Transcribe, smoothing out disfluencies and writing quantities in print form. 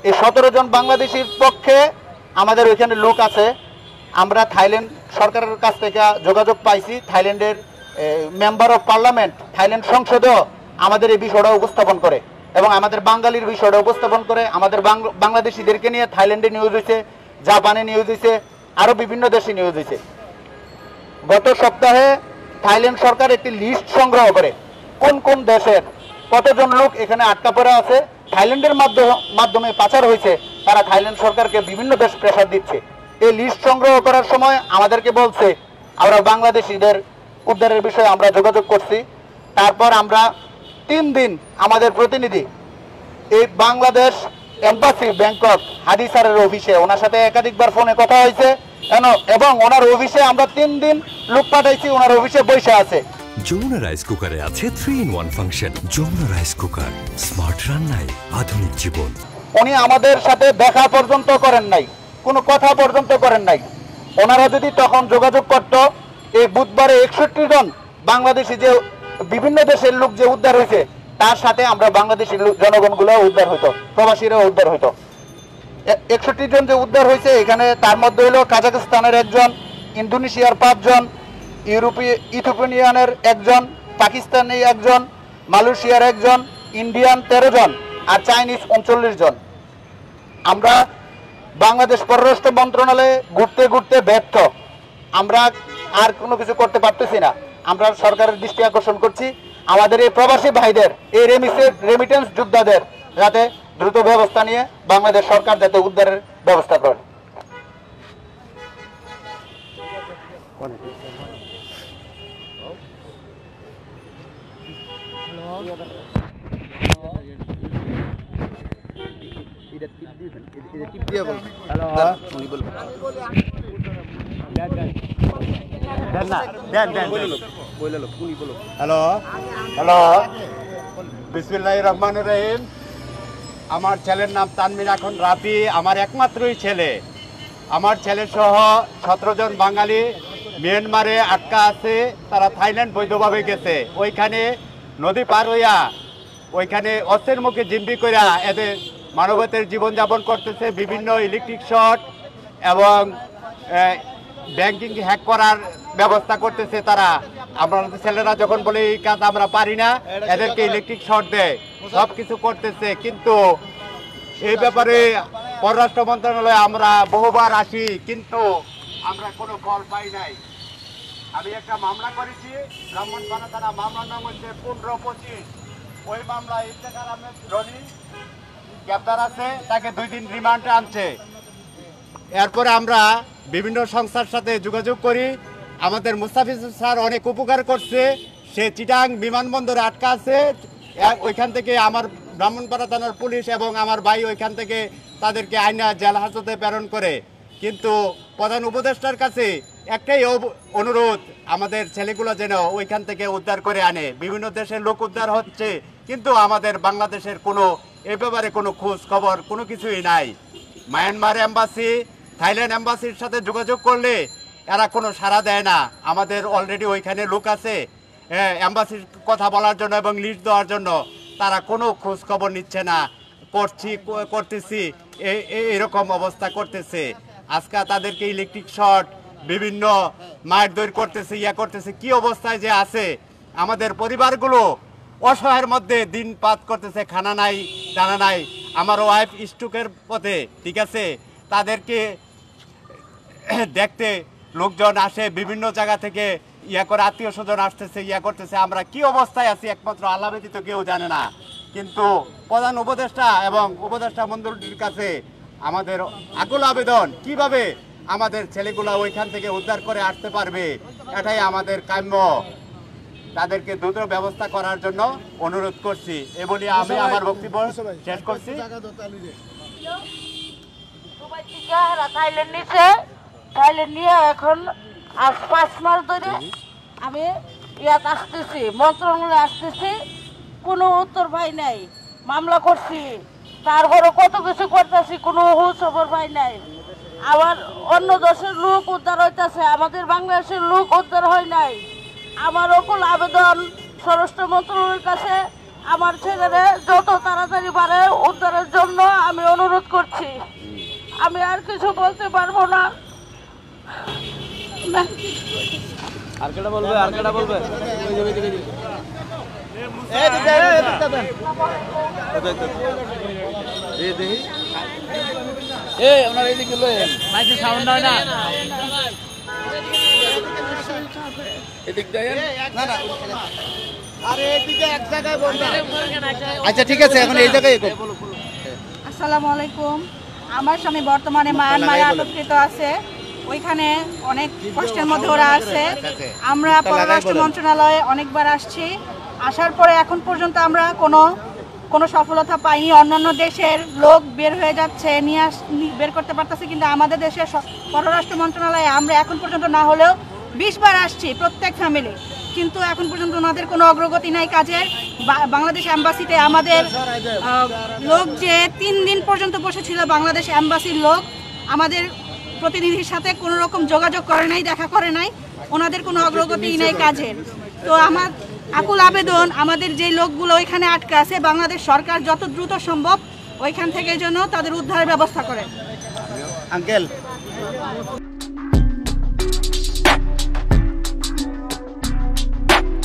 এই 17 জন বাংলাদেশির পক্ষে আমাদের ওইখানে লোক আছে। আমরা থাইল্যান্ড সরকারের কাছ থেকে যোগাযোগ পাইছি, থাইল্যান্ডের মেম্বার অফ পার্লামেন্ট, থাইল্যান্ড সংসদেও আমাদের এই বিষয়টা উপস্থাপন করে এবং আমাদের বাঙালির বিষয়টা উপস্থাপন করে। আমাদের বাংলাদেশিদেরকে নিয়ে থাইল্যান্ডে নিউজ হয়েছে, জাপানে নিউজ হয়েছে, আরও বিভিন্ন দেশে নিউজ হয়েছে। গত সপ্তাহে থাইল্যান্ড সরকার একটি লিস্ট সংগ্রহ করে কোন কোন দেশের কতজন লোক এখানে আটকা পড়ে আছে, থাইল্যান্ডের মাধ্যমে পাচার হয়েছে, তারা থাইল্যান্ড সরকারকে বিভিন্ন দেশ প্রেসার দিচ্ছে। এই লিস্ট সংগ্রহ করার সময় আমাদেরকে বলছে আমরা বাংলাদেশিদের উদ্ধারের বিষয়ে আমরা যোগাযোগ করছি। তারপর আমরা 3 দিন আমাদের প্রতিনিধি এই বাংলাদেশ এম্বাসি ব্যাংকক হাদি স্যারের অফিসে, ওনার সাথে একাধিকবার ফোনে কথা হয়েছে এবং ওনার অফিসে আমরা 3 দিন লোক পাঠাইছি, ওনার অফিসে বসে আছে। যমুনা রাইস কুকারে আছে 3-in-1 function. Jamuna rice cooker, smart রান্নায় আধুনিক জীবন। উনি আমাদের সাথে দেখা পর্যন্ত করেন নাই, কোনো কথা পর্যন্ত করেন নাই। ওনারা যদি তখন যোগাযোগ করত, এই বুধবারে 61 জন বাংলাদেশি যে বিভিন্ন দেশের লোক যে উদ্ধার হয়েছে তার সাথে আমরা বাংলাদেশি জনগণগুলো উদ্ধার হইতো, প্রবাসীরাও উদ্ধার হইতো। 61 জন যে উদ্ধার হয়েছে এখানে তার মধ্যে হলো কাজাখস্তানের 1 জন, ইন্দোনেশিয়ার 5 জন, ইথিওপিয়ানের 1 জন, পাকিস্তানি 1 জন, মালয়েশিয়ার 1 জন, ইন্ডিয়ান 13 জন আর চাইনিজ 39 জন। আমরা বাংলাদেশ পররাষ্ট্র মন্ত্রণালয়ে ঘুরতে ঘুরতে ব্যর্থ, আমরা আর কোনো কিছু করতে পারতেছি না। আমরা সরকারের দৃষ্টি আকর্ষণ করছি আমাদের এই প্রবাসী ভাইদের, এই রেমিটেন্স যোদ্ধাদের যাতে দ্রুত ব্যবস্থা নিয়ে বাংলাদেশ সরকার যাতে উদ্ধারের ব্যবস্থা করে। হ্যালো হ্যালো, বিসমিল্লাহির রহমানির রহিম। আমার ছেলের নাম তানমির এখন রাফি, আমার একমাত্রই ছেলে। আমার ছেলে সহ 17 জন বাঙালি মিয়ানমারে আটকা আছে, তারা থাইল্যান্ড বৈধভাবে গেছে। ওইখানে নদী পার হইয়া ওইখানে অস্ত্রের মুখে জিম্বি কইরা এদের মানবতার জীবনযাপন করতেছে। বিভিন্ন ইলেকট্রিক শর্ট এবং ব্যাংকিং হ্যাক করার ব্যবস্থা করতেছে তারা। আমাদের ছেলেরা যখন বলে এই কাজ আমরা পারি না, এদেরকে ইলেকট্রিক শর্ট দেয়, সব কিছু করতেছে। কিন্তু এই ব্যাপারে পররাষ্ট্র মন্ত্রণালয়ে আমরা বহুবার আসি, কিন্তু আমরা কোনো ফল পাই নাই। আমি একটা মামলা করেছি ব্রাহ্মণপাড়া থানা, মামলার নাম হচ্ছে 1525। ওই মামলা ইফতেখার আহমেদ রনি গ্রেপ্তার আছে, তাকে 2 দিন রিমান্ডে আনছে। এরপরে আমরা বিভিন্ন সংস্থার সাথে যোগাযোগ করি, আমাদের মুস্তাফিজ স্যার অনেক উপকার করছে। সে চিটাং বিমানবন্দরে আটকা আছে, ওইখান থেকে আমার ব্রাহ্মণপাড়া থানার পুলিশ এবং আমার ভাই ওইখান থেকে তাদেরকে আইনা জেল হাজতে প্রেরণ করে। কিন্তু প্রধান উপদেষ্টার কাছে একটাই অনুরোধ, আমাদের ছেলেগুলো যেন ওইখান থেকে উদ্ধার করে আনে। বিভিন্ন দেশের লোক উদ্ধার হচ্ছে, কিন্তু আমাদের বাংলাদেশের কোনো এ ব্যাপারে কোনো খোঁজ খবর কোনো কিছুই নাই। মায়ানমার এম্বাসি, থাইল্যান্ড এম্বাসির সাথে যোগাযোগ করলে এরা কোনো সাড়া দেয় না। আমাদের অলরেডি ওইখানে লোক আছে এম্বাসির কথা বলার জন্য এবং লিস্ট দেওয়ার জন্য, তারা কোনো খোঁজ খবর নিচ্ছে না। করতেছি এরকম অবস্থা করতেছে। আজকে তাদেরকে ইলেকট্রিক শর্ট, বিভিন্ন মায়ের দৈর করতেছে, করতেছে। কি অবস্থায় যে আছে আমাদের পরিবারগুলো অসহায়ের মধ্যে দিন পাত করতেছে, খানা নাই দানা নাই। আমার ওয়াইফ স্ট্রোকের পথে, ঠিক আছে, তাদেরকে দেখতে লোকজন আসে বিভিন্ন জায়গা থেকে, করে আত্মীয় স্বজন আসতেছে, করতেছে। আমরা কি অবস্থায় আছি একমাত্র আল্লাহ ব্যতীত কেউ জানে না। কিন্তু প্রধান উপদেষ্টা এবং উপদেষ্টা মণ্ডলীর কাছে আমাদের আকুল আবেদন, কিভাবে আমাদের ছেলেগুলো ওইখান থেকে উদ্ধার করে আসতে পারবে, এটাই আমাদের কাম্য। তাদেরকে দ্রুত ব্যবস্থা করার জন্য অনুরোধ করছি। এ বলি আমি আমার বক্তব্য শেষ করছি। থাইল্যান্ড নিয়ে এখন আজ 5 মাস ধরে আমি ইয়াত আসতেছি, মন্ত্রণালয়ে আসতেছি, কোনো উত্তর পাই নাই। মামলা করছি, তারপরে কত কিছু করতেছি, কোনো খবর পাই নাই। আবার অন্য দেশের লোক উদ্ধার হইতেছে, আমাদের বাংলাদেশের লোক উদ্ধার হয় নাই। আমার অকুল আবেদন স্বরাষ্ট্র মন্ত্রণালয়ের কাছে, আমার ছেলেরে যত তাড়াতাড়ি পারে উদ্ধারের জন্য আমি অনুরোধ করছি। আমি আর কিছু বলতে পারবো না। আচ্ছা ঠিক আছে, এখন এই জায়গায় আসসালামু আলাইকুম। আমার স্বামী বর্তমানে মায়ানমারে আটককৃত আছে, ওইখানে অনেক কষ্টের মধ্যে ওরা আছে। আমরা পররাষ্ট্র মন্ত্রণালয়ে অনেকবার আসছি, আসার পরে এখন পর্যন্ত আমরা কোনো সফলতা পাইনি। অন্যান্য দেশের লোক বের হয়ে যাচ্ছে, বের করতে পারতেছে, কিন্তু আমাদের দেশের পররাষ্ট্র মন্ত্রণালয়ে আমরা এখন পর্যন্ত না হলেও 20 বার আসছি, প্রত্যেক ফ্যামিলি, কিন্তু এখন পর্যন্ত ওনাদের কোনো অগ্রগতি নাই কাজের। বাংলাদেশ এম্বাসিতে আমাদের লোক যে 3 দিন পর্যন্ত বসেছিল, বাংলাদেশ এম্বাসির লোক আমাদের প্রতিনিধির সাথে কোনো রকম যোগাযোগ করে নাই, দেখা করে নাই, ওনাদের কোনো অগ্রগতি নাই কাজের। তো আমার আকুল আবেদন, আমাদের যে লোকগুলো ওইখানে আটকে আছে, বাংলাদেশ সরকার যত দ্রুত সম্ভব ওইখান থেকে যেন তাদের উদ্ধারের ব্যবস্থা করে। আঙ্কেল